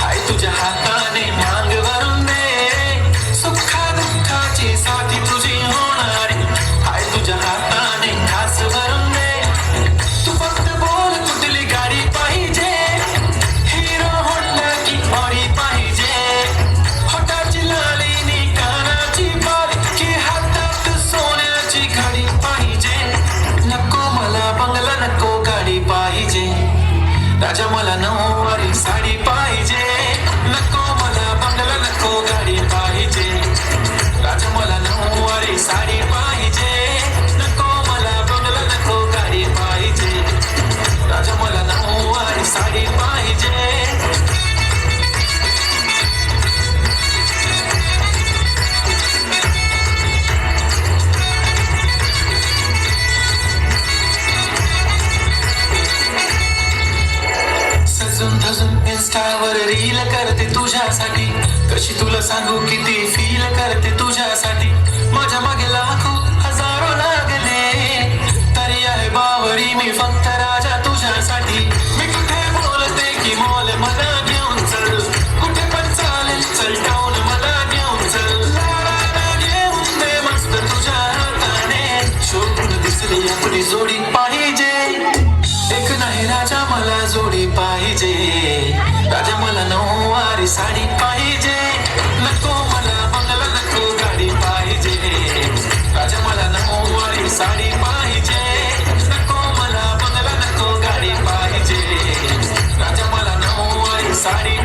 हाय तुझ्या हाताने मांग भरून दे, सुखा दुःखाची साथी तुझी होणार. हाय तुझ्या हाताने घास भरून दे, तू फक्त बोल कुठली गाडी पाहिजे, हिरो होंडा की ऑडी पाहिजे. होटाची लाली नी कानाची बाली की हातात सोन्याची घडी पाहिजे. नको मला बंगला नको गाडी पाहिजे, राजा मला नऊवारी साडी पाहिजे. नको मला बंगला नको गाडी पाहिजे, राजा मला नऊवारी साडी पाहिजे. नको मला बंगला नको गाडी पाहिजे, राजा मला नऊवारी साडी पाहिजे. सजून धजून इन्स्टावर रील करते तुझ्यासाठी, कशी तुला सांगू किती फील करते तुझ्यासाठी. माझ्या मागे लाखो हजारो लागले, तरी आहे बावरी मी फक्त राजा तुझ्यासाठी. मी कुठे बोलते की मॉल मला घेऊन चल, कुठे पण चालेल चल टाऊन मला घेऊन चल. लाडाला घेऊन दे मस्त तुझ्या हाताने, शोधून दिसली आपली जोडी पाहिजे. एक नाही राजा मला जोडी पाहिजे, राजा मला नऊवारी साडी पाहिजे. नको मला बंगला नको गाडी पाहिजे, राजा मला नऊवारी साडी पाहिजे. नको मला बंगला नको गाडी पाहिजे, राजा मला नऊवारी साडी